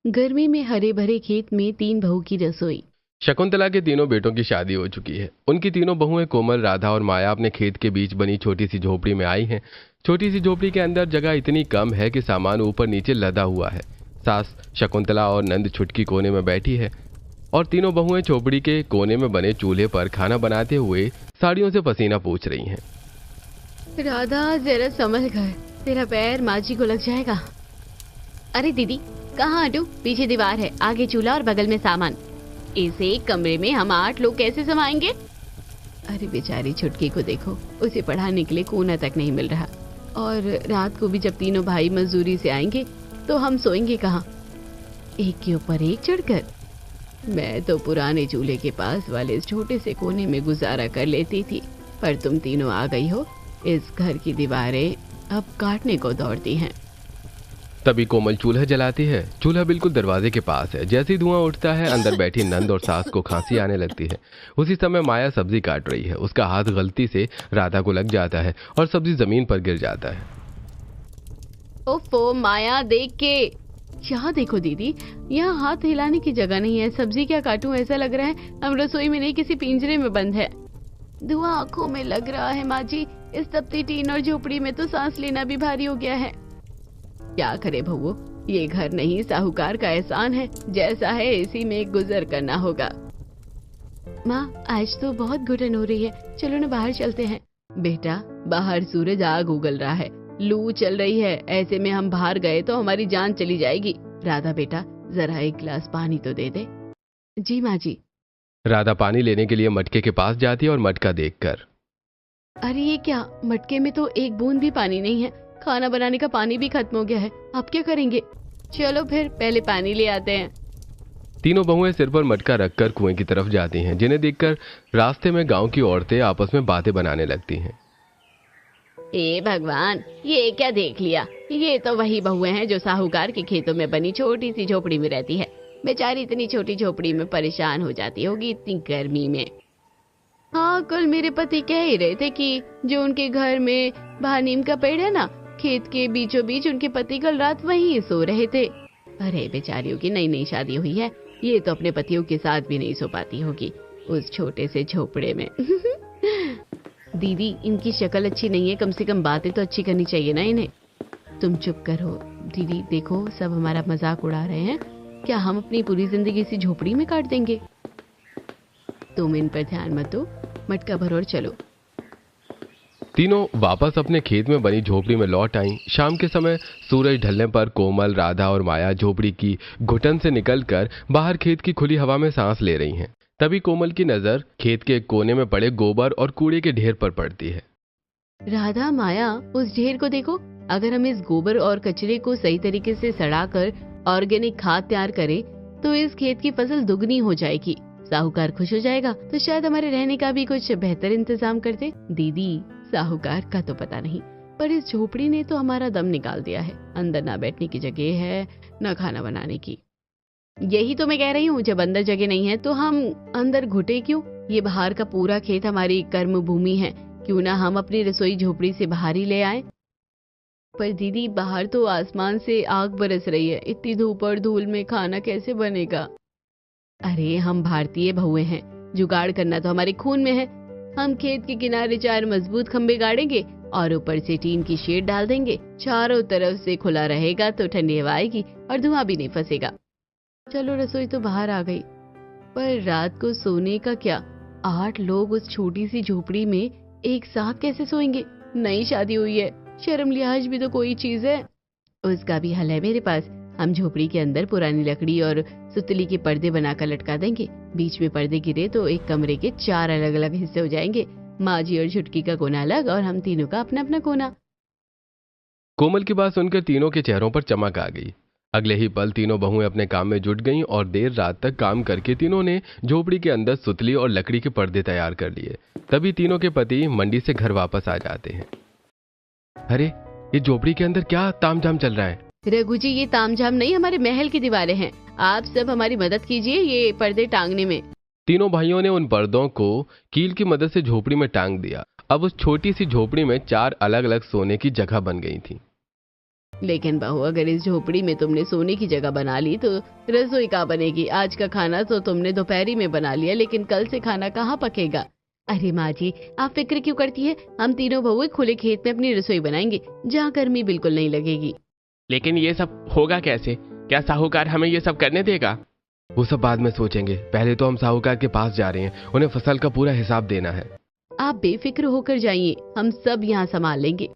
गर्मी में हरे भरे खेत में तीन बहू की रसोई। शकुंतला के तीनों बेटों की शादी हो चुकी है। उनकी तीनों बहुएं कोमल, राधा और माया अपने खेत के बीच बनी छोटी सी झोपड़ी में आई हैं। छोटी सी झोपड़ी के अंदर जगह इतनी कम है कि सामान ऊपर नीचे लदा हुआ है। सास शकुंतला और नंद छुटकी कोने में बैठी है और तीनों बहुएं झोपड़ी के कोने में बने चूल्हे पर खाना बनाते हुए साड़ियों से पसीना पोंछ रही हैं। राधा जरा संभल कर, तेरा पैर माची को लग जाएगा। अरे दीदी कहाँ हटू, पीछे दीवार है, आगे चूल्हा और बगल में सामान। इस एक कमरे में हम 8 लोग कैसे समाएंगे। अरे बेचारी छुटकी को देखो, उसे पढ़ाने के लिए कोना तक नहीं मिल रहा। और रात को भी जब तीनों भाई मजदूरी से आएंगे तो हम सोएंगे कहाँ, एक के ऊपर एक चढ़कर। मैं तो पुराने चूल्हे के पास वाले इस छोटे से कोने में गुजारा कर लेती थी, पर तुम तीनों आ गई हो, इस घर की दीवारें अब काटने को दौड़ती हैं। तभी कोमल चूल्हा जलाती है। चूल्हा बिल्कुल दरवाजे के पास है। जैसे ही धुआं उठता है, अंदर बैठी नंद और सास को खांसी आने लगती है। उसी समय माया सब्जी काट रही है। उसका हाथ गलती से राधा को लग जाता है और सब्जी जमीन पर गिर जाता है। ओफो माया, देख के यहाँ देखो दीदी, यहाँ हाथ हिलाने की जगह नहीं है। सब्जी क्या काटूं, ऐसा लग रहा है हम रसोई में नहीं किसी पिंजरे में बंद है। धुआं आंखों में लग रहा है माँ जी, इस तपती टीन और झोपड़ी में तो सांस लेना भी भारी हो गया है। क्या करे बहू, ये घर नहीं साहूकार का एहसान है, जैसा है इसी में गुजर करना होगा। माँ आज तो बहुत घुटन हो रही है, चलो ना बाहर चलते हैं। बेटा बाहर सूरज आग उगल रहा है, लू चल रही है, ऐसे में हम बाहर गए तो हमारी जान चली जाएगी। राधा बेटा जरा एक गिलास पानी तो दे दे। जी माँ जी। राधा पानी लेने के लिए मटके के पास जाती है और मटका देखकर, अरे ये क्या, मटके में तो एक बूंद भी पानी नहीं है, खाना बनाने का पानी भी खत्म हो गया है, अब क्या करेंगे। चलो फिर पहले पानी ले आते हैं। तीनों बहुएं सिर पर मटका रखकर कुएं की तरफ जाती हैं, जिन्हें देखकर रास्ते में गांव की औरतें आपस में बातें बनाने लगती हैं। ए भगवान, ये क्या देख लिया, ये तो वही बहुएं हैं जो साहूकार के खेतों में बनी छोटी सी झोपड़ी में रहती है। बेचारी इतनी छोटी झोपड़ी में परेशान हो जाती होगी इतनी गर्मी में। हाँ, कल मेरे पति कह ही रहे थे कि जो उनके घर में बाहर नीम का पेड़ है ना, खेत के बीचों बीच उनके पति कल रात वहीं सो रहे थे। अरे बेचारियों की नई नई शादी हुई है, ये तो अपने पतियों के साथ भी नहीं सो पाती होगी उस छोटे से झोपड़े में। दीदी इनकी शक्ल अच्छी नहीं है, कम से कम बातें तो अच्छी करनी चाहिए ना इन्हें। तुम चुप करो दीदी, देखो सब हमारा मजाक उड़ा रहे हैं, क्या हम अपनी पूरी जिंदगी इसी झोपड़ी में काट देंगे। तुम इन पर ध्यान मत दो, मटका भरो और चलो। तीनों वापस अपने खेत में बनी झोपड़ी में लौट आईं। शाम के समय सूरज ढलने पर कोमल, राधा और माया झोपड़ी की घुटन से निकलकर बाहर खेत की खुली हवा में सांस ले रही हैं। तभी कोमल की नजर खेत के कोने में पड़े गोबर और कूड़े के ढेर पर पड़ती है। राधा माया, उस ढेर को देखो, अगर हम इस गोबर और कचरे को सही तरीके से सड़ाकर ऑर्गेनिक खाद तैयार करें तो इस खेत की फसल दुगनी हो जाएगी। साहूकार खुश हो जाएगा तो शायद हमारे रहने का भी कुछ बेहतर इंतजाम कर दे। दीदी साहूकार का तो पता नहीं, पर इस झोपड़ी ने तो हमारा दम निकाल दिया है। अंदर ना बैठने की जगह है, ना खाना बनाने की। यही तो मैं कह रही हूँ, जब अंदर जगह नहीं है तो हम अंदर घुटे क्यों। ये बाहर का पूरा खेत हमारी कर्म भूमि है, क्यों ना हम अपनी रसोई झोपड़ी से बाहर ही ले आए। पर दीदी बाहर तो आसमान से आग बरस रही है, इतनी धूप और धूल में खाना कैसे बनेगा। अरे हम भारतीय बहुएं हैं, जुगाड़ करना तो हमारे खून में है। हम खेत के किनारे 4 मजबूत खंबे गाड़ेंगे और ऊपर से टीन की शेड डाल देंगे। चारों तरफ से खुला रहेगा तो ठंडी हवा आएगी और धुआं भी नहीं फंसेगा। चलो रसोई तो बाहर आ गई, पर रात को सोने का क्या। 8 लोग उस छोटी सी झोपड़ी में एक साथ कैसे सोएंगे। नई शादी हुई है, शर्म लिहाज भी तो कोई चीज है। उसका भी हल है मेरे पास। हम झोपड़ी के अंदर पुरानी लकड़ी और सुतली के पर्दे बनाकर लटका देंगे। बीच में पर्दे गिरे तो एक कमरे के 4 अलग अलग हिस्से हो जाएंगे। माँ जी और छुटकी का कोना अलग और हम तीनों का अपना अपना कोना। कोमल की बात सुनकर तीनों के चेहरों पर चमक आ गई। अगले ही पल तीनों बहुएं अपने काम में जुट गईं और देर रात तक काम करके तीनों ने झोपड़ी के अंदर सुतली और लकड़ी के पर्दे तैयार कर लिए। तभी तीनों के पति मंडी से घर वापस आ जाते हैं। अरे ये झोपड़ी के अंदर क्या तामझाम चल रहा है। रघु जी ये तामझाम नहीं, हमारे महल की दीवारें हैं। आप सब हमारी मदद कीजिए ये पर्दे टांगने में। तीनों भाइयों ने उन पर्दों को कील की मदद से झोपड़ी में टांग दिया। अब उस छोटी सी झोपड़ी में 4 अलग अलग सोने की जगह बन गई थी। लेकिन बहू, अगर इस झोपड़ी में तुमने सोने की जगह बना ली तो रसोई कहाँ बनेगी? आज का खाना तो तुमने दोपहरी में बना लिया, लेकिन कल से खाना कहाँ पकेगा? अरे माँ जी, आप फिक्र क्यों करती है? हम तीनों बहुएं खुले खेत में अपनी रसोई बनाएंगे, जहाँ गर्मी बिल्कुल नहीं लगेगी। लेकिन ये सब होगा कैसे? क्या साहूकार हमें ये सब करने देगा? वो सब बाद में सोचेंगे, पहले तो हम साहूकार के पास जा रहे हैं, उन्हें फसल का पूरा हिसाब देना है। आप बेफिक्र होकर जाइए, हम सब यहाँ संभाल लेंगे।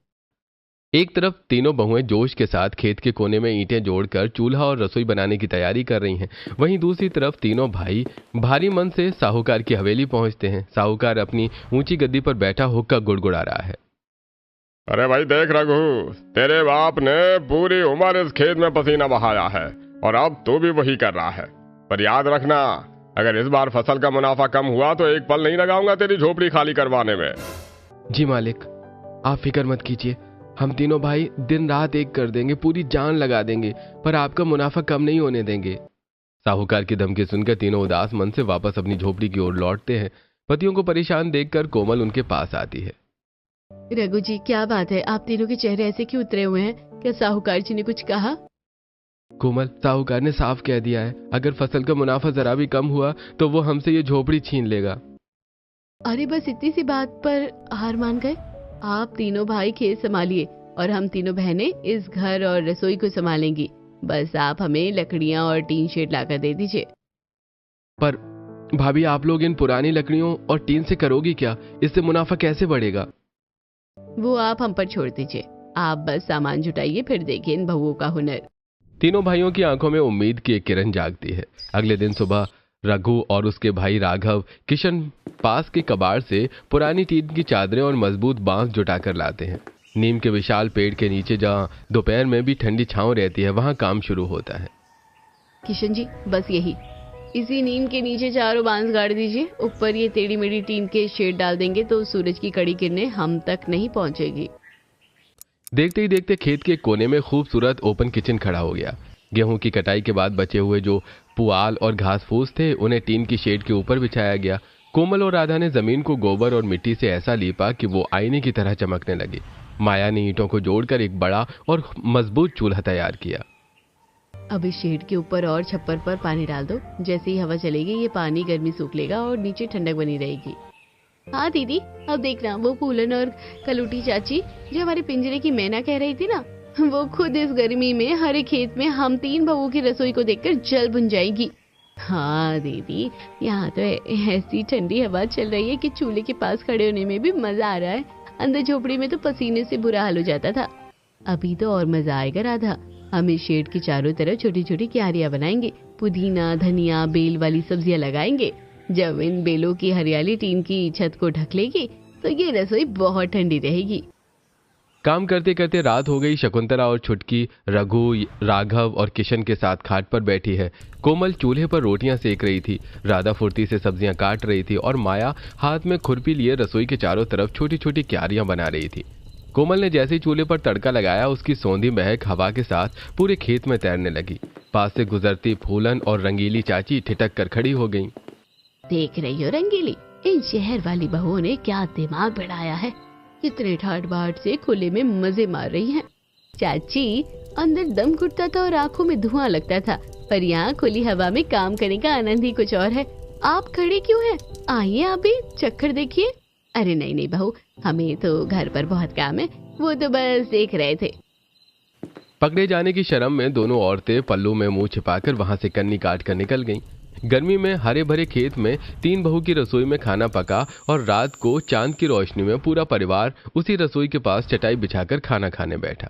एक तरफ तीनों बहुएं जोश के साथ खेत के कोने में ईंटें जोड़कर चूल्हा और रसोई बनाने की तैयारी कर रही हैं। वहीं दूसरी तरफ तीनों भाई भारी मन से साहूकार की हवेली पहुंचते हैं। साहूकार अपनी ऊंची गद्दी पर बैठा होकर गुड़गुड़ा रहा है। अरे भाई देख रघु, तेरे बाप ने पूरी उम्र इस खेत में पसीना बहाया है और अब तू भी वही कर रहा है। पर याद रखना, अगर इस बार फसल का मुनाफा कम हुआ तो एक पल नहीं लगाऊंगा तेरी झोपड़ी खाली करवाने में। जी मालिक, आप फिक्र मत कीजिए, हम तीनों भाई दिन रात एक कर देंगे, पूरी जान लगा देंगे, पर आपका मुनाफा कम नहीं होने देंगे। साहूकार की धमकी सुनकर तीनों उदास मन से वापस अपनी झोपड़ी की ओर लौटते हैं। पतियों को परेशान देखकर कोमल उनके पास आती है। रघु जी, क्या बात है? आप तीनों के चेहरे ऐसे क्यों उतरे हुए हैं? क्या साहूकार जी ने कुछ कहा? कोमल, साहूकार ने साफ कह दिया है, अगर फसल का मुनाफा जरा भी कम हुआ तो वो हमसे ये झोपड़ी छीन लेगा। अरे बस इतनी सी बात पर हार मान गए? आप तीनों भाई खेत संभालिए और हम तीनों बहनें इस घर और रसोई को संभालेंगी। बस आप हमें लकड़ियां और टीन शेड लाकर दे दीजिए। पर भाभी, आप लोग इन पुरानी लकड़ियों और टीन से करोगी क्या? इससे मुनाफा कैसे बढ़ेगा? वो आप हम पर छोड़ दीजिए, आप बस सामान जुटाइए, फिर देखिए इन बहुओं का हुनर। तीनों भाइयों की आंखों में उम्मीद की एक किरण जागती है। अगले दिन सुबह रघु और उसके भाई राघव किशन पास के कबाड़ से पुरानी टीन की चादरें और मजबूत बांस जुटाकर लाते हैं। नीम के विशाल पेड़ के नीचे, जहां दोपहर में भी ठंडी छांव रहती है, वहां काम शुरू होता है। किशन जी, बस यही, इसी नीम के नीचे चारों बांस गाड़ दीजिए। ऊपर ये टेढ़ी मेढ़ी टीन के शेड डाल देंगे तो सूरज की कड़ी किरणें हम तक नहीं पहुंचेगी। देखते ही देखते खेत के कोने में खूबसूरत ओपन किचन खड़ा हो गया। गेहूं की कटाई के बाद बचे हुए जो पुआल और घास फूस थे, उन्हें टीन की शेड के ऊपर बिछाया गया। कोमल और राधा ने जमीन को गोबर और मिट्टी से ऐसा लीपा कि वो आईने की तरह चमकने लगी। माया ने ईंटों को जोड़कर एक बड़ा और मजबूत चूल्हा तैयार किया। अब इस शेड के ऊपर और छप्पर पर पानी डाल दो। जैसे ही हवा चलेगी ये पानी गर्मी सूख लेगा और नीचे ठंडक बनी रहेगी। हाँ दीदी, अब देखना, वो फूलन और कलूटी चाची जो हमारे पिंजरे की मैना कह रही थी ना, वो खुद इस गर्मी में हरे खेत में हम तीन बहुओं की रसोई को देखकर जल बुन जाएगी। हाँ दीदी, यहाँ तो ऐसी ठंडी हवा चल रही है कि चूल्हे के पास खड़े होने में भी मजा आ रहा है। अंदर झोपड़ी में तो पसीने से बुरा हाल हो जाता था। अभी तो और मजा आएगा राधा। हम इस शेड के चारों तरफ छोटी छोटी क्यारियां बनाएंगे, पुदीना, धनिया, बेल वाली सब्जियां लगाएंगे। जब इन बेलों की हरियाली टीन की छत को ढक लेगी तो ये रसोई बहुत ठंडी रहेगी। काम करते करते रात हो गई। शकुंतला और छुटकी रघु, राघव और किशन के साथ खाट पर बैठी है। कोमल चूल्हे पर रोटियां सेक रही थी, राधा फुर्ती से सब्जियां काट रही थी और माया हाथ में खुरपी लिए रसोई के चारों तरफ छोटी छोटी क्यारियां बना रही थी। कोमल ने जैसे ही चूल्हे पर तड़का लगाया, उसकी सौंधी महक हवा के साथ पूरे खेत में तैरने लगी। पास से गुजरती फूलन और रंगीली चाची ठिठक कर खड़ी हो गईं। देख रही हो रंगीली, इन शहर वाली बहुओं ने क्या दिमाग बढ़ाया है। कितने ठाट बाट से खुले में मजे मार रही हैं। चाची, अंदर दम घुटता था और आंखों में धुआं लगता था, पर यहाँ खुली हवा में काम करने का आनंद ही कुछ और है। आप खड़े क्यों हैं? आइए आप भी चक्कर देखिए। अरे नहीं नहीं बहू, हमें तो घर पर बहुत काम है, वो तो बस देख रहे थे। पकड़े जाने की शर्म में दोनों औरतें पल्लू में मुंह छिपाकर वहां से कन्नी काट कर निकल गईं। गर्मी में हरे भरे खेत में तीन बहू की रसोई में खाना पका और रात को चांद की रोशनी में पूरा परिवार उसी रसोई के पास चटाई बिछाकर खाना खाने बैठा।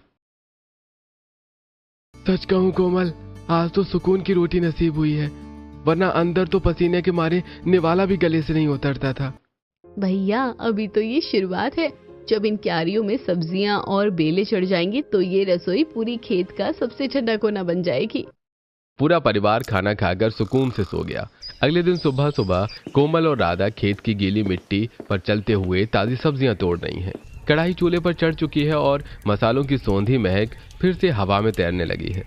सच कहूं कोमल, आज तो सुकून की रोटी नसीब हुई है, वरना अंदर तो पसीने के मारे निवाला भी गले से नहीं उतरता था। भैया, अभी तो ये शुरुआत है। जब इन क्यारियों में सब्जियां और बेलें चढ़ जाएंगी तो ये रसोई पूरी खेत का सबसे ठंडा कोना बन जाएगी। पूरा परिवार खाना खाकर सुकून से सो गया। अगले दिन सुबह सुबह कोमल और राधा खेत की गीली मिट्टी पर चलते हुए ताजी सब्जियां तोड़ रही हैं। कढ़ाई चूल्हे पर चढ़ चुकी है और मसालों की सौंधी महक फिर से हवा में तैरने लगी है।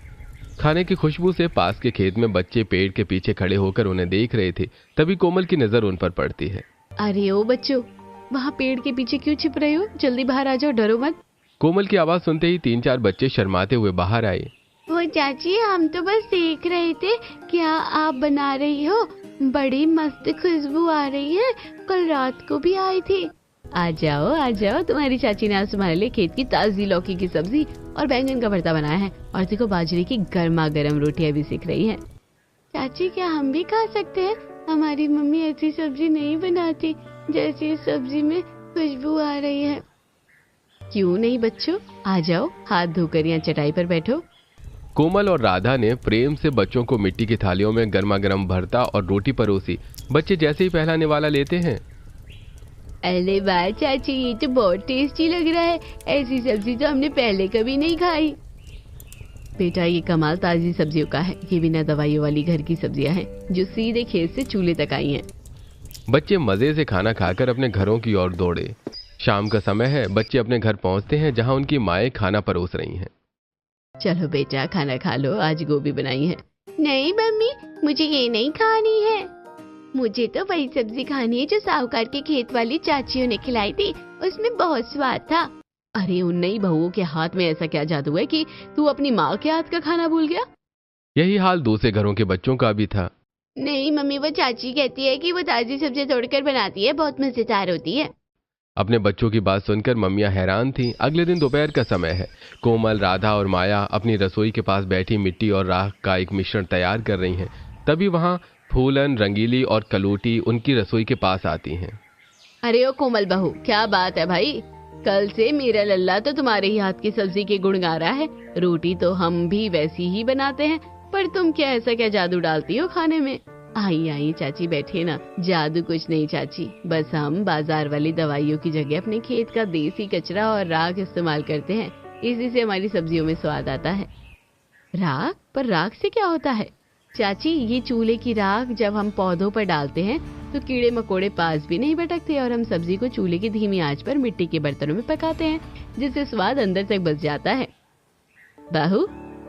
खाने की खुशबू से पास के खेत में बच्चे पेड़ के पीछे खड़े होकर उन्हें देख रहे थे। तभी कोमल की नजर उन पर पड़ती है। अरे ओ बच्चों, वहाँ पेड़ के पीछे क्यों छिप रहे हो? जल्दी बाहर आ जाओ, डरो मत। कोमल की आवाज सुनते ही 3-4 बच्चे शर्माते हुए बाहर आए। वो चाची, हम तो बस देख रहे थे, क्या आप बना रही हो? बड़ी मस्त खुशबू आ रही है, कल रात को भी आई थी। आ जाओ, तुम्हारी चाची ने आज तुम्हारे लिए खेत की ताजी लौकी की सब्जी और बैंगन का भरता बनाया है, और देखो बाजरे की गर्मा गर्म रोटियां भी सेक रही हैं। चाची, क्या हम भी खा सकते हैं? हमारी मम्मी ऐसी सब्जी नहीं बनाती जैसी इस सब्जी में खुशबू आ रही है। क्यों नहीं बच्चों, आ जाओ, हाथ धोकर यहाँ चटाई पर बैठो। कोमल और राधा ने प्रेम से बच्चों को मिट्टी की थालियों में गर्मा गर्म भरता और रोटी परोसी। बच्चे जैसे ही पहला निवाला लेते हैं, अरे वाह चाची, ये तो बहुत टेस्टी लग रहा है, ऐसी सब्जी तो हमने पहले कभी नहीं खाई। बेटा, ये कमाल ताजी सब्जियों का है, ये बिना दवाइयों वाली घर की सब्जियां हैं जो सीधे खेत से चूल्हे तक आई हैं। बच्चे मजे से खाना खाकर अपने घरों की ओर दौड़े। शाम का समय है, बच्चे अपने घर पहुंचते हैं जहां उनकी माएं खाना परोस रही हैं। चलो बेटा, खाना खा लो, आज गोभी बनाई है। नहीं मम्मी, मुझे ये नहीं खानी है। मुझे तो वही सब्जी खानी है जो साहूकार के खेत वाली चाचियों ने खिलाई थी, उसमें बहुत स्वाद था। अरे उन नई बहुओं के हाथ में ऐसा क्या जादू है कि तू अपनी माँ के हाथ का खाना भूल गया? यही हाल दूसरे घरों के बच्चों का भी था। नहीं मम्मी, वो चाची कहती है कि वो ताजी सब्जी तोड़कर बनाती है, बहुत मजेदार होती है। अपने बच्चों की बात सुनकर मम्मियां हैरान थीं। अगले दिन दोपहर का समय है। कोमल, राधा और माया अपनी रसोई के पास बैठी मिट्टी और राख का एक मिश्रण तैयार कर रही हैं। तभी वहां फूलन, रंगीली और कलूटी उनकी रसोई के पास आती हैं। अरे ओ कोमल बहू, क्या बात है भाई? कल से मेरा लल्ला तो तुम्हारे ही हाथ की सब्जी के गुण गा रहा है। रोटी तो हम भी वैसी ही बनाते हैं, पर तुम क्या ऐसा क्या जादू डालती हो खाने में? आई चाची, बैठे ना। जादू कुछ नहीं चाची, बस हम बाजार वाली दवाइयों की जगह अपने खेत का देसी कचरा और राख इस्तेमाल करते हैं, इसी से हमारी सब्जियों में स्वाद आता है। राख? पर राख से क्या होता है? चाची, ये चूल्हे की राख जब हम पौधों पर डालते हैं तो कीड़े मकोड़े पास भी नहीं भटकते, और हम सब्जी को चूल्हे की धीमी आंच पर मिट्टी के बर्तनों में पकाते हैं, जिससे स्वाद अंदर तक बस जाता है। बहू,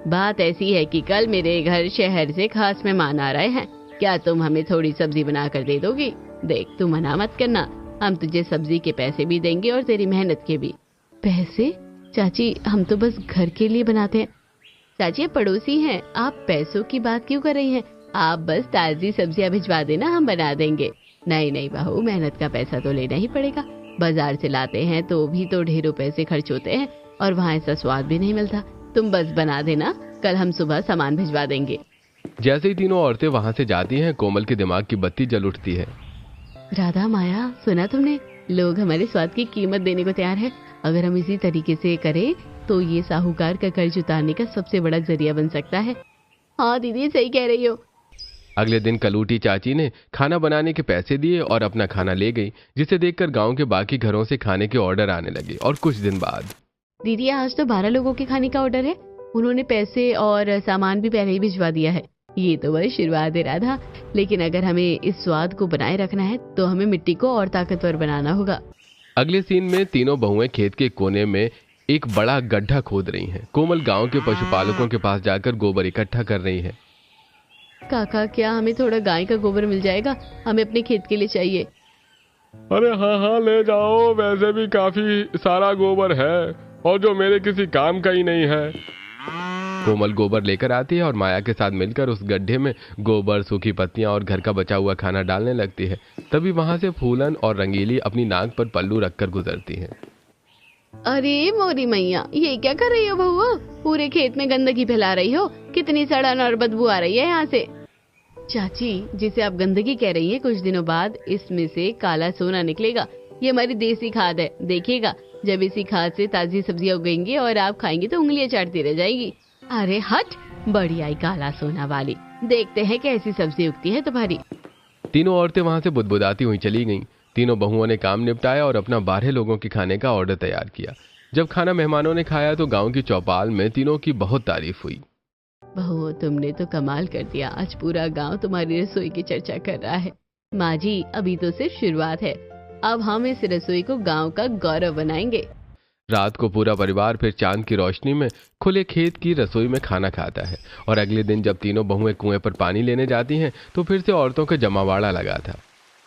बात ऐसी है कि कल मेरे घर शहर से खास मेहमान आ रहे हैं, क्या तुम हमें थोड़ी सब्जी बना कर दे दोगी? देख, तू मना मत करना, हम तुझे सब्जी के पैसे भी देंगे और तेरी मेहनत के भी। पैसे? चाची, हम तो बस घर के लिए बनाते हैं। चाची, पड़ोसी हैं, आप पैसों की बात क्यों कर रही हैं? आप बस ताजी सब्जियां भिजवा देना, हम बना देंगे। नहीं बहू, मेहनत का पैसा तो लेना ही पड़ेगा। बाजार से लाते हैं तो भी तो ढेरों पैसे खर्च होते हैं, और वहाँ ऐसा स्वाद भी नहीं मिलता। तुम बस बना देना, कल हम सुबह सामान भिजवा देंगे। जैसे ही तीनों औरतें वहां से जाती हैं, कोमल के दिमाग की बत्ती जल उठती है। राधा, माया, सुना तुमने? लोग हमारे स्वाद की कीमत देने को तैयार है। अगर हम इसी तरीके से करें तो ये साहूकार का कर्ज उतारने का सबसे बड़ा जरिया बन सकता है। हाँ दीदी, सही कह रही हो। अगले दिन कलूटी चाची ने खाना बनाने के पैसे दिए और अपना खाना ले गई, जिसे देखकर गांव के बाकी घरों से खाने के ऑर्डर आने लगे। और कुछ दिन बाद, दीदी, आज तो 12 लोगों के खाने का ऑर्डर है। उन्होंने पैसे और सामान भी पहले ही भिजवा दिया है। ये तो बस शुरुआत है राधा, लेकिन अगर हमें इस स्वाद को बनाए रखना है तो हमें मिट्टी को और ताकतवर बनाना होगा। अगले सीन में तीनों बहुएं खेत के कोने में एक बड़ा गड्ढा खोद रही हैं। कोमल गांव के पशुपालकों के पास जाकर गोबर इकट्ठा कर रही है। काका, क्या हमें थोड़ा गाय का गोबर मिल जाएगा? हमें अपने खेत के लिए चाहिए। अरे हाँ, ले जाओ, वैसे भी काफी सारा गोबर है और जो मेरे किसी काम का ही नहीं है। कोमल गोबर लेकर आती है और माया के साथ मिलकर उस गड्ढे में गोबर, सूखी पत्तियां और घर का बचा हुआ खाना डालने लगती है। तभी वहां से फूलन और रंगीली अपनी नाक पर पल्लू रखकर गुजरती है। अरे मोरी मैया, ये क्या कर रही हो बहू? पूरे खेत में गंदगी फैला रही हो। कितनी सड़न और बदबू आ रही है यहाँ से। चाची, जिसे आप गंदगी कह रही हैं, कुछ दिनों बाद इसमें से काला सोना निकलेगा। ये हमारी देसी खाद है, देखिएगा। जब इसी खाद से ताजी सब्जियां उगेंगी और आप खाएंगी तो उंगलियां चाटती रह जाएगी। अरे हट, बड़ी आई काला सोना वाली। देखते हैं कैसी सब्जी उगती है तुम्हारी। तीनों औरतें वहां से बुदबुदाती हुई चली गईं। तीनों बहुओं ने काम निपटाया और अपना 12 लोगों के खाने का ऑर्डर तैयार किया। जब खाना मेहमानों ने खाया तो गांव की चौपाल में तीनों की बहुत तारीफ हुई। बहू, तुमने तो कमाल कर दिया। आज पूरा गांव तुम्हारी रसोई की चर्चा कर रहा है। माँ जी, अभी तो सिर्फ शुरुआत है। अब हम इस रसोई को गांव का गौरव बनाएंगे। रात को पूरा परिवार फिर चांद की रोशनी में खुले खेत की रसोई में खाना खाता है। और अगले दिन जब तीनों बहुएं कुएं पर पानी लेने जाती हैं तो फिर से औरतों का जमावाड़ा लगा था।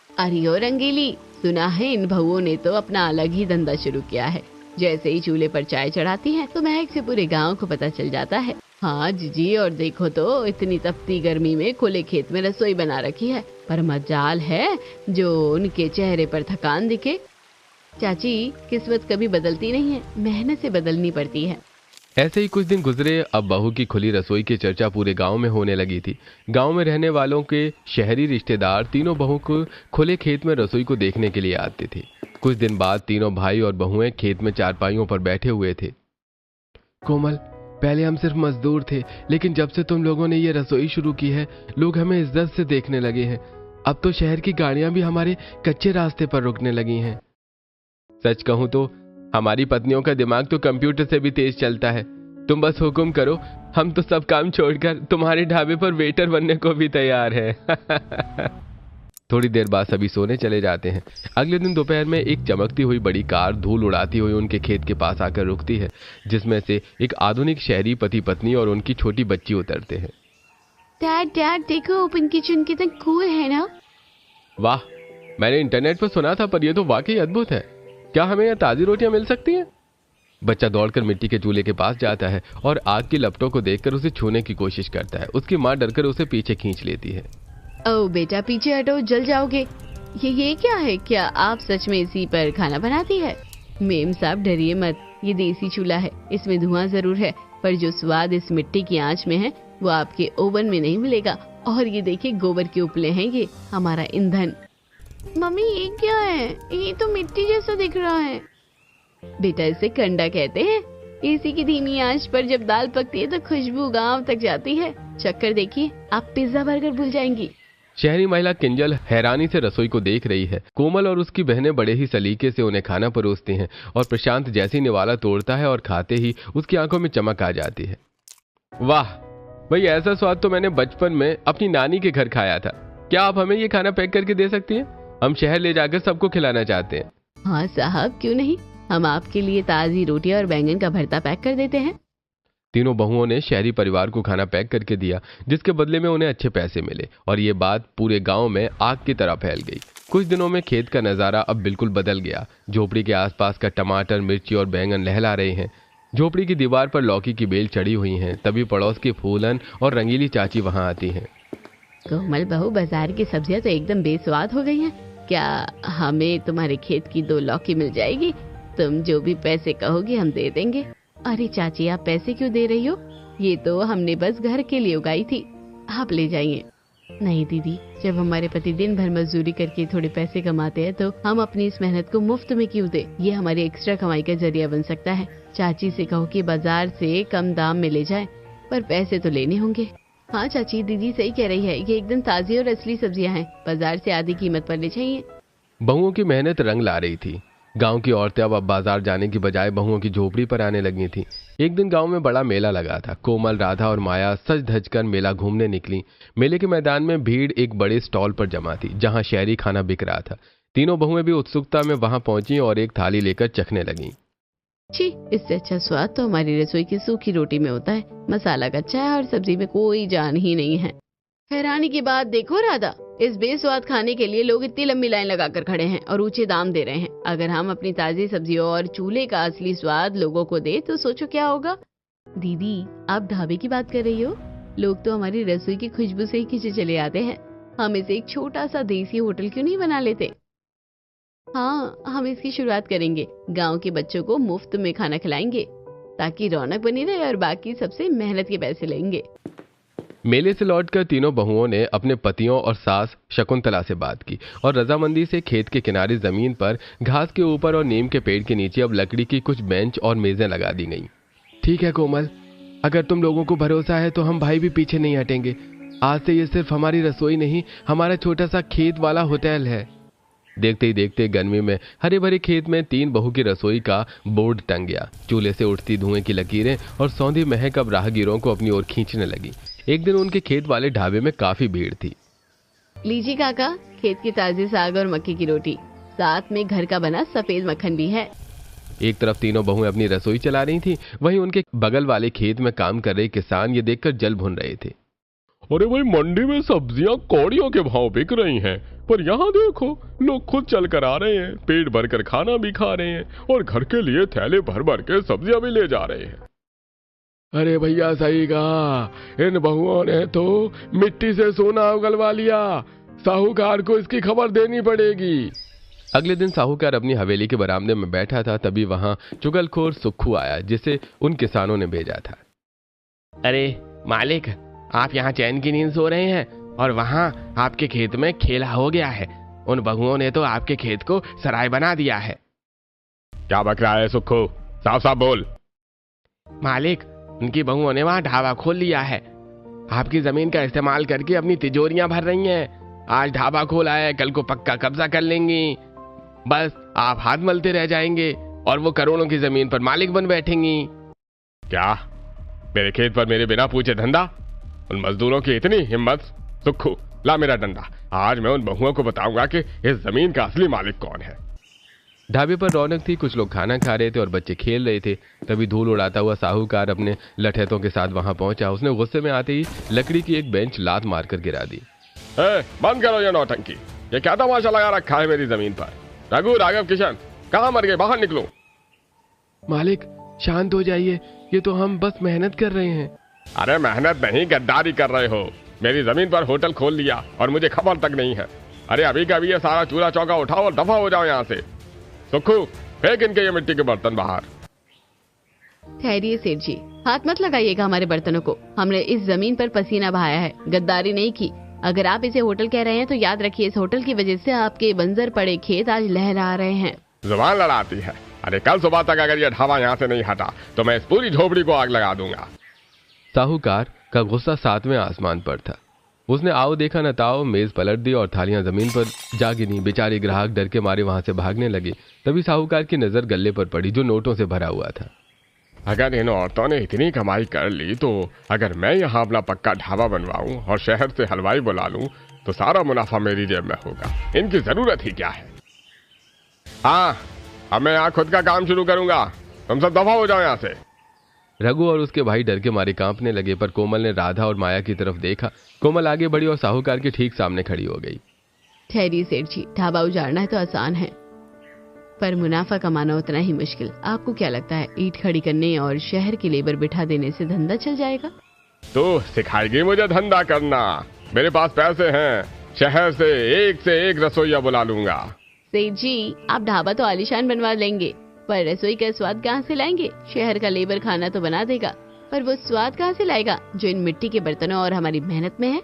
अरे ओ रंगीली, सुना है इन बहुओं ने तो अपना अलग ही धंधा शुरू किया है। जैसे ही चूल्हे पर चाय चढ़ाती हैं तो महक से पूरे गांव को पता चल जाता है। हाँ जीजी, और देखो तो इतनी तपती गर्मी में खुले खेत में रसोई बना रखी है, पर मजाल है जो उनके चेहरे पर थकान दिखे। चाची, किस्मत कभी बदलती नहीं है, मेहनत से बदलनी पड़ती है। ऐसे ही कुछ दिन गुजरे। अब बहू की खुली रसोई की चर्चा पूरे गांव में होने लगी थी। गांव में रहने वालों के शहरी रिश्तेदार तीनों बहू को खुले खेत में रसोई को देखने के लिए आते थे। कुछ दिन बाद तीनों भाई और बहुएं खेत में चारपाइयों पर बैठे हुए थे। कोमल, पहले हम सिर्फ मजदूर थे, लेकिन जब से तुम लोगों ने ये रसोई शुरू की है, लोग हमें इज्जत से देखने लगे हैं। अब तो शहर की गाड़ियां भी हमारे कच्चे रास्ते पर रुकने लगी हैं। सच कहूं तो हमारी पत्नियों का दिमाग तो कंप्यूटर से भी तेज चलता है। तुम बस हुक्म करो, हम तो सब काम छोड़कर तुम्हारे ढाबे पर वेटर बनने को भी तैयार हैं। थोड़ी देर बाद सभी सोने चले जाते हैं। अगले दिन दोपहर में एक चमकती हुई बड़ी कार धूल उड़ाती हुई उनके खेत के पास आकर रुकती है, जिसमें से एक आधुनिक शहरी पति पत्नी और उनकी छोटी बच्ची उतरते हैं। डैड देखो, ओपन किचन कितना कूल है ना। वाह, मैंने इंटरनेट पर सुना था, पर यह तो वाकई अद्भुत है। क्या हमें यहाँ ताजी रोटियां मिल सकती हैं? बच्चा दौड़कर मिट्टी के चूल्हे के पास जाता है और आग की लपटों को देखकर उसे छूने की कोशिश करता है। उसकी माँ डरकर उसे पीछे खींच लेती है। ओ बेटा, पीछे हटो, जल जाओगे। ये क्या है? क्या आप सच में इसी पर खाना बनाती है? मेम साहब डरिए मत, ये देसी चूल्हा है, इसमें धुआं जरूर है, पर जो स्वाद इस मिट्टी की आंच में है वो आपके ओवन में नहीं मिलेगा। और ये देखिए, गोबर के उपले हैं, ये हमारा ईंधन। मम्मी, ये क्या है? ये तो मिट्टी जैसा दिख रहा है। बेटा, इसे कंडा कहते हैं। इसी की धीमी आंच पर जब दाल पकती है तो खुशबू गांव तक जाती है। चक्कर देखिए, आप पिज्जा बर्गर भूल जाएंगी। शहरी महिला किंजल हैरानी से रसोई को देख रही है। कोमल और उसकी बहनें बड़े ही सलीके से उन्हें खाना परोसती हैं और प्रशांत जैसी निवाला तोड़ता है और खाते ही उसकी आंखों में चमक आ जाती है। वाह भाई, ऐसा स्वाद तो मैंने बचपन में अपनी नानी के घर खाया था। क्या आप हमें ये खाना पैक करके दे सकती हैं? हम शहर ले जाकर सबको खिलाना चाहते हैं। हाँ साहब, क्यों नहीं, हम आपके लिए ताजी रोटियां और बैंगन का भरता पैक कर देते हैं। तीनों बहुओं ने शहरी परिवार को खाना पैक करके दिया, जिसके बदले में उन्हें अच्छे पैसे मिले और ये बात पूरे गांव में आग की तरह फैल गई। कुछ दिनों में खेत का नजारा अब बिल्कुल बदल गया। झोपड़ी के आसपास का टमाटर, मिर्ची और बैंगन लहला रहे हैं। झोपड़ी की दीवार पर लौकी की बेल चढ़ी हुई हैं। तभी पड़ोस की फूलन और रंगीली चाची वहां आती हैं। कोमल बहू, बाजार की सब्जियां तो एकदम बेस्वाद हो गई हैं। क्या हमें तुम्हारे खेत की 2 लौकी मिल जाएगी? तुम जो भी पैसे कहोगी हम दे देंगे। अरे चाची, आप पैसे क्यों दे रही हो? ये तो हमने बस घर के लिए उगाई थी, आप ले जाइए। नहीं दीदी, जब हमारे पति दिन भर मजदूरी करके थोड़े पैसे कमाते हैं तो हम अपनी इस मेहनत को मुफ्त में क्यों दे? ये हमारी एक्स्ट्रा कमाई का जरिया बन सकता है। चाची से कहो कि बाजार से कम दाम में ले जाए, पर पैसे तो लेने होंगे। हाँ चाची, दीदी सही कह रही है, ये एकदम ताजी और असली सब्जियां हैं, बाजार से आधी कीमत पर ले जाइए। बहुओं की मेहनत रंग ला रही थी। गांव की औरतें अब बाजार जाने की बजाय बहुओं की झोपड़ी पर आने लगी थी। एक दिन गांव में बड़ा मेला लगा था। कोमल, राधा और माया सज धज कर मेला घूमने निकली। मेले के मैदान में भीड़ एक बड़े स्टॉल पर जमा थी, जहां शहरी खाना बिक रहा था। तीनों बहुएं भी उत्सुकता में वहां पहुंची और एक थाली लेकर चखने लगीं। छी, इससे अच्छा स्वाद तो हमारी रसोई की सूखी रोटी में होता है। मसाला कच्चा है और सब्जी में कोई जान ही नहीं है। हैरानी की बात देखो राधा, इस बेस्वाद खाने के लिए लोग इतनी लंबी लाइन लगाकर खड़े हैं और ऊंचे दाम दे रहे हैं। अगर हम अपनी ताजी सब्जियों और चूल्हे का असली स्वाद लोगों को दे तो सोचो क्या होगा। दीदी, आप ढाबे की बात कर रही हो? लोग तो हमारी रसोई की खुशबू से ही खींचे चले आते हैं। हम इसे एक छोटा सा देसी होटल क्यों नहीं बना लेते? हाँ, हम इसकी शुरुआत करेंगे। गांव के बच्चों को मुफ्त में खाना खिलाएंगे ताकि रौनक बनी रहे और बाकी सबसे मेहनत के पैसे लेंगे। मेले से लौटकर तीनों बहुओं ने अपने पतियों और सास शकुंतला से बात की और रजामंदी से खेत के किनारे जमीन पर घास के ऊपर और नीम के पेड़ के नीचे अब लकड़ी की कुछ बेंच और मेजें लगा दी गईं। ठीक है कोमल, अगर तुम लोगों को भरोसा है तो हम भाई भी पीछे नहीं हटेंगे। आज से ये सिर्फ हमारी रसोई नहीं, हमारा छोटा सा खेत वाला होटल है। देखते ही देखते गर्मी में हरे भरे खेत में 3 बहू की रसोई का बोर्ड टंग गया। चूल्हे से उठती धुएं की लकीरें और सौंधी महक अब राहगीरों को अपनी ओर खींचने लगी। एक दिन उनके खेत वाले ढाबे में काफी भीड़ थी। लीजिए काका, खेत की ताजी साग और मक्की की रोटी, साथ में घर का बना सफेद मक्खन भी है। एक तरफ तीनों बहुएं अपनी रसोई चला रही थी, वहीं उनके बगल वाले खेत में काम कर रहे किसान ये देखकर जल भुन रहे थे। अरे भाई, मंडी में सब्जियां कौड़ियों के भाव बिक रही हैं। पर यहाँ देखो, लोग खुद चल कर आ रहे हैं, पेट भर कर खाना भी खा रहे हैं और घर के लिए थैले भर भर के सब्जियां भी ले जा रहे हैं। अरे भैया सही कहा, इन बहुओं ने तो मिट्टी से सोना उगलवा लिया। साहूकार को इसकी खबर देनी पड़ेगी। अगले दिन साहूकार अपनी हवेली के बरामदे में बैठा था, तभी वहां चुगलखोर सुक्खू आया, जिसे उन किसानों ने भेजा था। अरे मालिक, आप यहाँ चैन की नींद सो रहे हैं और वहाँ आपके खेत में खेला हो गया है। उन बहुओं ने तो आपके खेत को सराय बना दिया है। क्या बक रहा है सुक्खू? साफ साफ बोल। मालिक, उनकी बहुओं ने वहाँ ढाबा खोल लिया है। आपकी जमीन का इस्तेमाल करके अपनी तिजोरियां भर रही हैं। आज ढाबा खोला है, कल को पक्का कब्जा कर लेंगी। बस आप हाथ मलते रह जाएंगे और वो करोड़ों की जमीन पर मालिक बन बैठेंगी। क्या मेरे खेत पर मेरे बिना पूछे धंधा? उन मजदूरों की इतनी हिम्मत? सुक्खू, ला मेरा डंडा। आज मैं उन बहुओं को बताऊंगा कि इस जमीन का असली मालिक कौन है। ढाबे पर रौनक थी, कुछ लोग खाना खा रहे थे और बच्चे खेल रहे थे। तभी धूल उड़ाता हुआ साहूकार अपने लठैतों के साथ वहां पहुंचा। उसने गुस्से में आते ही लकड़ी की एक बेंच लात मारकर गिरा दी। बंद करो ये नौटंकी। ये क्या तमाशा लगा रखा है मेरी जमीन पर? रघु, राघव, किशन, कहाँ मर गए? बाहर निकलो। मालिक शांत हो जाइए, ये तो हम बस मेहनत कर रहे हैं। अरे मेहनत नहीं, गद्दारी कर रहे हो। मेरी जमीन पर होटल खोल लिया और मुझे खबर तक नहीं है। अरे अभी का अभी ये सारा चूल्हा चौका उठाओ और दफा हो जाओ यहाँ से। सुक्खू, फेंक इनके ये मिट्टी के बर्तन बाहर। ठहरिए सेठ जी, हाथ मत लगाइएगा हमारे बर्तनों को। हमने इस जमीन पर पसीना बहाया है, गद्दारी नहीं की। अगर आप इसे होटल कह रहे हैं तो याद रखिए, इस होटल की वजह से आपके बंजर पड़े खेत आज लहरा रहे हैं। जुबान लड़ाती है। अरे कल सुबह तक अगर ये ढाबा यहाँ से नहीं हटा तो मैं इस पूरी झोपड़ी को आग लगा दूंगा। साहूकार का गुस्सा सातवें आसमान पर था। उसने आओ देखा न ताओ मेज पलट दी और थालियां जमीन पर जा गिरी। बेचारे ग्राहक डर के मारे वहां से भागने लगे। तभी साहूकार की नजर गल्ले पर पड़ी जो नोटों से भरा हुआ था। अगर इन औरतों ने इतनी कमाई कर ली तो अगर मैं यहाँ अपना पक्का ढाबा बनवाऊं और शहर से हलवाई बुला लूं तो सारा मुनाफा मेरी जेब में होगा। इनकी जरूरत ही क्या है? हाँ, अब मैं यहाँ खुद का काम शुरू करूंगा। तुम सब दफा हो जाओ यहाँ से। रघु और उसके भाई डर के मारे कांपने लगे, पर कोमल ने राधा और माया की तरफ देखा। कोमल आगे बढ़ी और साहूकार के ठीक सामने खड़ी हो गई। ठहरिए सेठ जी, ढाबा उजाड़ना है तो आसान है, पर मुनाफा कमाना उतना ही मुश्किल। आपको क्या लगता है ईंट खड़ी करने और शहर की लेबर बिठा देने से धंधा चल जाएगा? तो सिखाएगी मुझे धंधा करना। मेरे पास पैसे हैं, शहर से एक रसोइया बुला लूंगा। सेठ जी, आप ढाबा तो आलीशान बनवा लेंगे, पर रसोई का स्वाद कहाँ से लाएंगे? शहर का लेबर खाना तो बना देगा, पर वो स्वाद कहाँ से लाएगा जो इन मिट्टी के बर्तनों और हमारी मेहनत में है?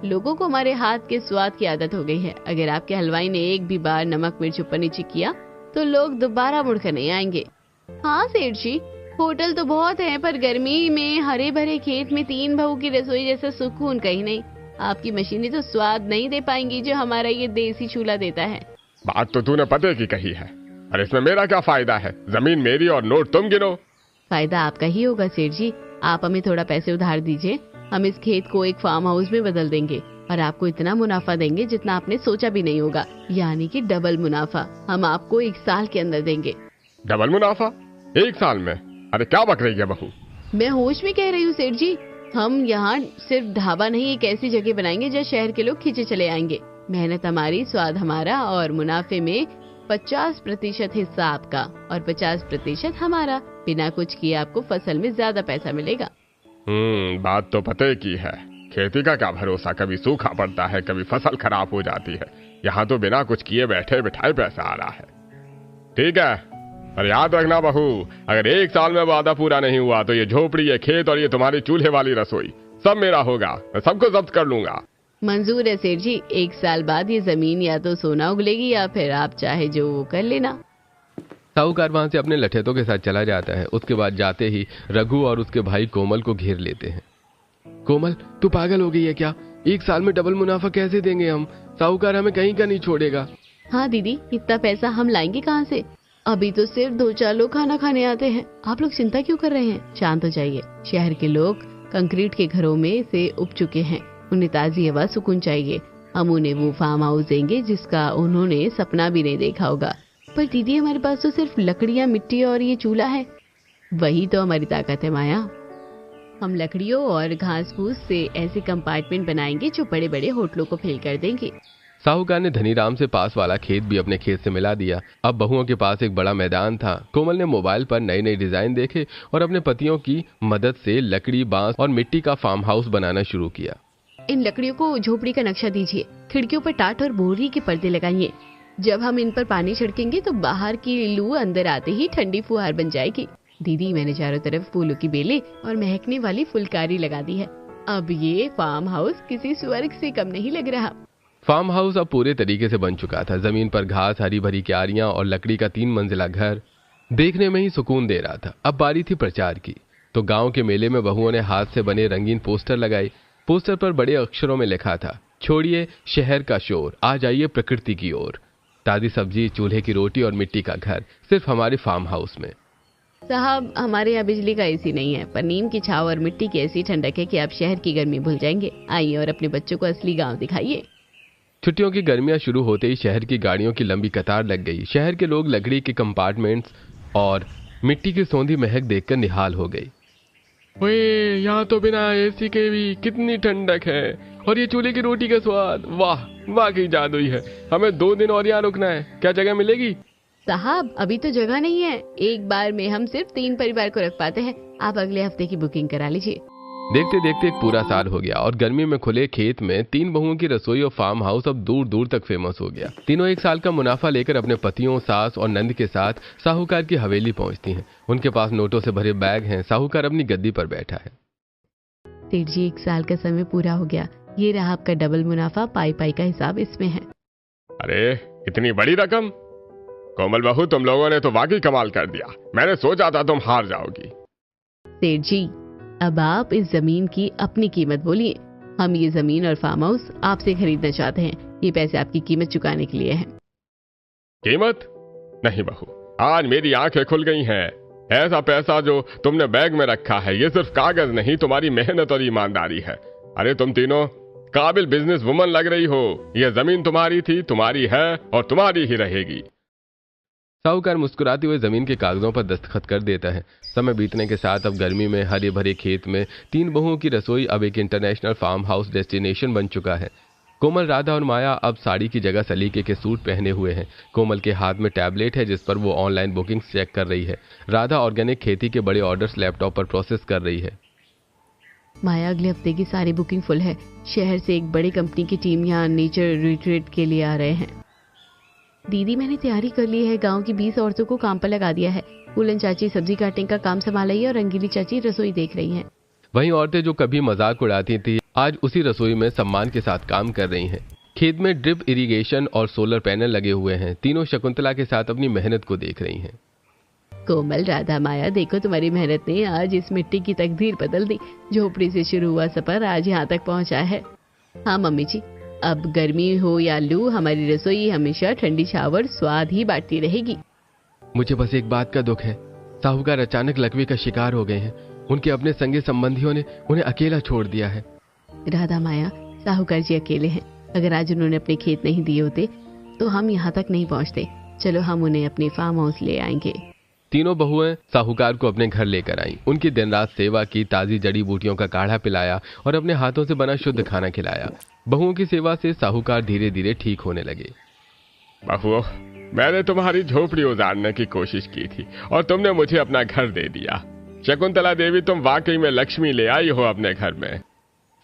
लोगों को हमारे हाथ के स्वाद की आदत हो गई है। अगर आपके हलवाई ने एक भी बार नमक मिर्च ऊपर नीचे किया तो लोग दोबारा मुड़कर नहीं आएंगे। हाँ सेठ जी, होटल तो बहुत है, पर गर्मी में हरे भरे खेत में 3 बहू की रसोई जैसा सुकून कहीं नहीं। आपकी मशीनें तो स्वाद नहीं दे पाएंगी जो हमारा ये देसी चूल्हा देता है। बात तो तूने पते की कही है, और इसमें मेरा क्या फायदा है? जमीन मेरी और नोट तुम गिनो। फायदा आपका ही होगा सेठ जी। आप हमें थोड़ा पैसे उधार दीजिए, हम इस खेत को एक फार्म हाउस में बदल देंगे और आपको इतना मुनाफा देंगे जितना आपने सोचा भी नहीं होगा, यानी कि डबल मुनाफा हम आपको 1 साल के अंदर देंगे। डबल मुनाफा 1 साल में? अरे क्या बक रही है बहू? मैं होश में कह रही हूँ सेठ जी। हम यहाँ सिर्फ ढाबा नहीं, एक ऐसी जगह बनाएंगे जहाँ शहर के लोग खींचे चले आएंगे। मेहनत हमारी, स्वाद हमारा और मुनाफे में 50% हिस्सा आपका और 50% हमारा। बिना कुछ किए आपको फसल में ज्यादा पैसा मिलेगा। बात तो पते की है। खेती का क्या भरोसा, कभी सूखा पड़ता है, कभी फसल खराब हो जाती है। यहाँ तो बिना कुछ किए बैठे बिठाए पैसा आ रहा है। ठीक है, पर याद रखना बहू, अगर 1 साल में वादा पूरा नहीं हुआ तो ये झोपड़ी, ये खेत और ये तुम्हारी चूल्हे वाली रसोई सब मेरा होगा। मैं सबको जब्त कर लूंगा। मंजूर है सेठ जी। 1 साल बाद ये जमीन या तो सोना उगलेगी या फिर आप चाहे जो वो कर लेना। साहूकार वहां से अपने लठैतों के साथ चला जाता है। उसके बाद जाते ही रघु और उसके भाई कोमल को घेर लेते हैं। कोमल, तू पागल हो गई है क्या? 1 साल में डबल मुनाफा कैसे देंगे हम? साहूकार हमें कहीं का नहीं छोड़ेगा। हाँ दीदी, इतना पैसा हम लाएंगे कहाँ से? अभी तो सिर्फ 2-4 लोग खाना खाने आते हैं। आप लोग चिंता क्यों कर रहे हैं? शांत हो जाइए। शहर के लोग कंक्रीट के घरों में से उब चुके हैं, उन्हें ताजी हवा, सुकून चाहिए। हम उन्हें वो फार्म हाउस देंगे जिसका उन्होंने सपना भी नहीं देखा होगा। पर दीदी, हमारे पास तो सिर्फ लकड़ियाँ, मिट्टी और ये चूल्हा है। वही तो हमारी ताकत है माया। हम लकड़ियों और घास फूस से ऐसे कंपार्टमेंट बनाएंगे जो बड़े बड़े होटलों को फिल कर देंगे। साहूकार ने धनीराम से पास वाला खेत भी अपने खेत से मिला दिया। अब बहुओं के पास एक बड़ा मैदान था। कोमल ने मोबाइल पर नए नए डिजाइन देखे और अपने पतियों की मदद से लकड़ी, बांस और मिट्टी का फार्म हाउस बनाना शुरू किया। इन लकड़ियों को झोपड़ी का नक्शा दीजिए, खिड़कियों पर टाट और बोरी के पर्दे लगाइए। जब हम इन पर पानी छिड़केंगे तो बाहर की लू अंदर आते ही ठंडी फुहार बन जाएगी। दीदी, मैंने चारों तरफ फूलों की बेलें और महकने वाली फुलकारी लगा दी है। अब ये फार्म हाउस किसी स्वर्ग से कम नहीं लग रहा। फार्म हाउस अब पूरे तरीके से बन चुका था। जमीन पर घास, हरी भरी क्यारियां और लकड़ी का 3 मंजिला घर देखने में ही सुकून दे रहा था। अब बारी थी प्रचार की। तो गांव के मेले में बहुओं ने हाथ से बने रंगीन पोस्टर लगाए। पोस्टर पर बड़े अक्षरों में लिखा था, छोड़िए शहर का शोर, आ जाइए प्रकृति की ओर। ताजी सब्जी, चूल्हे की रोटी और मिट्टी का घर सिर्फ हमारे फार्म हाउस में। साहब, हमारे यहाँ बिजली का एसी नहीं है, पर नीम की छाव और मिट्टी की ऐसी ठंडक है कि आप शहर की गर्मी भूल जाएंगे। आइए और अपने बच्चों को असली गांव दिखाइए। छुट्टियों की गर्मियां शुरू होते ही शहर की गाड़ियों की लंबी कतार लग गई। शहर के लोग लकड़ी के कंपार्टमेंट्स और मिट्टी की सौंधी महक देखकर निहाल हो गई। ओए, यहाँ तो बिना एसी के भी कितनी ठंडक है, और ये चूल्हे की रोटी का स्वाद, वाह वाकई जादुई है। हमें 2 दिन और यहाँ रुकना है, क्या जगह मिलेगी? साहब, अभी तो जगह नहीं है। एक बार में हम सिर्फ 3 परिवार को रख पाते हैं। आप अगले हफ्ते की बुकिंग करा लीजिए। देखते देखते एक पूरा साल हो गया और गर्मी में खुले खेत में 3 बहुओं की रसोई और फार्म हाउस अब दूर दूर तक फेमस हो गया। तीनों 1 साल का मुनाफा लेकर अपने पतियों, सास और नंद के साथ साहूकार की हवेली पहुंचती हैं। उनके पास नोटों से भरे बैग हैं। साहूकार अपनी गद्दी पर बैठा है। सेठ जी, 1 साल का समय पूरा हो गया। ये रहा आपका डबल मुनाफा, पाई पाई का हिसाब इसमें है। अरे, इतनी बड़ी रकम! कोमल बहू, तुम लोगों ने तो वाकई कमाल कर दिया। मैंने सोचा था तुम हार जाओगी। सेठ जी, अब आप इस जमीन की अपनी कीमत बोलिए। हम ये जमीन और फार्म हाउस आपसे खरीदना चाहते हैं। ये पैसे आपकी कीमत चुकाने के लिए हैं। कीमत? नहीं बहू, आज मेरी आंखें खुल गई हैं। ऐसा पैसा जो तुमने बैग में रखा है, ये सिर्फ कागज नहीं, तुम्हारी मेहनत और ईमानदारी है। अरे, तुम तीनों काबिल बिजनेस वुमन लग रही हो। यह जमीन तुम्हारी थी, तुम्हारी है और तुम्हारी ही रहेगी। साहूकार मुस्कुराते हुए जमीन के कागजों पर दस्तखत कर देता है। समय बीतने के साथ अब गर्मी में हरे भरे खेत में 3 बहुओं की रसोई अब एक इंटरनेशनल फार्म हाउस डेस्टिनेशन बन चुका है। कोमल, राधा और माया अब साड़ी की जगह सलीके के सूट पहने हुए हैं। कोमल के हाथ में टैबलेट है जिस पर वो ऑनलाइन बुकिंग चेक कर रही है। राधा ऑर्गेनिक खेती के बड़े ऑर्डर्स लैपटॉप पर प्रोसेस कर रही है। माया, अगले हफ्ते की सारी बुकिंग फुल है। शहर से एक बड़ी कंपनी की टीम यहाँ नेचर रिट्रीट के लिए आ रहे हैं। दीदी, मैंने तैयारी कर ली है। गांव की 20 औरतों को काम पर लगा दिया है। फूलन चाची सब्जी काटने का काम संभाल रही है और रंगीली चाची रसोई देख रही हैं। वहीं औरतें जो कभी मजाक उड़ाती थी, आज उसी रसोई में सम्मान के साथ काम कर रही हैं। खेत में ड्रिप इरिगेशन और सोलर पैनल लगे हुए हैं। तीनों शकुंतला के साथ अपनी मेहनत को देख रही हैं। कोमल, राधा, माया, देखो तुम्हारी मेहनत ने आज इस मिट्टी की तकदीर बदल दी। झोपड़ी से शुरू हुआ सफर आज यहाँ तक पहुँचा है। हाँ मम्मी जी, अब गर्मी हो या लू, हमारी रसोई हमेशा ठंडी छावर स्वाद ही बांटती रहेगी। मुझे बस एक बात का दुख है। साहूकार अचानक लकवे का शिकार हो गए हैं। उनके अपने संगी संबंधियों ने उन्हें अकेला छोड़ दिया है। राधा, माया, साहूकार जी अकेले हैं। अगर आज उन्होंने अपने खेत नहीं दिए होते तो हम यहाँ तक नहीं पहुँचते। चलो, हम उन्हें अपने फार्म हाउस ले आएंगे। तीनों बहुएं साहूकार को अपने घर लेकर आईं। उनकी दिन रात सेवा की, ताजी जड़ी बूटियों का काढ़ा पिलाया और अपने हाथों से बना शुद्ध खाना खिलाया। बहुओं की सेवा से साहूकार धीरे धीरे ठीक होने लगे। बहुओं, मैंने तुम्हारी झोपड़ी उजाड़ने की कोशिश की थी और तुमने मुझे अपना घर दे दिया। शकुंतला देवी, तुम वाकई में लक्ष्मी ले आई हो अपने घर में।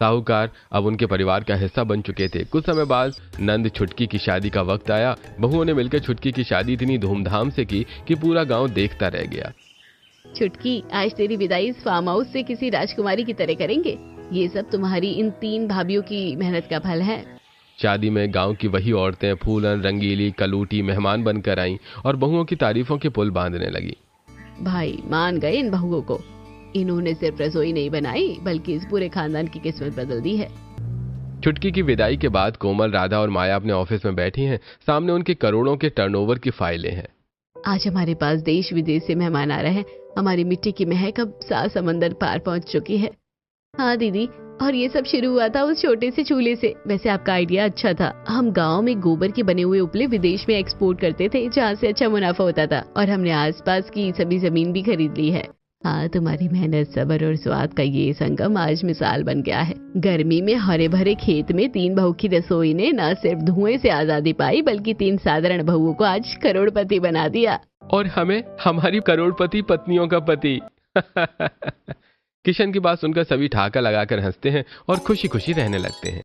साहूकार अब उनके परिवार का हिस्सा बन चुके थे। कुछ समय बाद नंद छुटकी की शादी का वक्त आया। बहुओं ने मिलकर छुटकी की शादी इतनी धूमधाम से की कि पूरा गांव देखता रह गया। छुटकी, आज तेरी विदाई इस फार्म हाउस से किसी राजकुमारी की तरह करेंगे। ये सब तुम्हारी इन 3 भाभीयों की मेहनत का फल है। शादी में गांव की वही औरतें फूलन, रंगीली, कलूटी मेहमान बनकर आईं और बहुओं की तारीफों के पुल बांधने लगी। भाई मान गए इन बहुओं को। इन्होंने सिर्फ रसोई नहीं बनाई बल्कि इस पूरे खानदान की किस्मत बदल दी है। छुटकी की विदाई के बाद कोमल, राधा और माया अपने ऑफिस में बैठी हैं। सामने उनके करोड़ों के टर्नओवर की फाइलें हैं। आज हमारे पास देश विदेश से मेहमान आ रहे हैं। हमारी मिट्टी की महक अब 7 समंदर पार पहुंच चुकी है। हाँ दीदी, और ये सब शुरू हुआ था उस छोटे से चूल्हे से। वैसे आपका आइडिया अच्छा था। हम गांव में गोबर के बने हुए उपले विदेश में एक्सपोर्ट करते थे, जहाँ से अच्छा मुनाफा होता था। और हमने आसपास की सभी जमीन भी खरीद ली है। हाँ, तुम्हारी मेहनत, सब्र और स्वाद का ये संगम आज मिसाल बन गया है। गर्मी में हरे भरे खेत में 3 बहू की रसोई ने न सिर्फ धुएं से आजादी पाई बल्कि 3 साधारण बहुओं को आज करोड़पति बना दिया। और हमें हमारी करोड़पति पत्नियों का पति। किशन की बात सुनकर सभी ठहाका लगाकर हंसते हैं और खुशी खुशी रहने लगते हैं।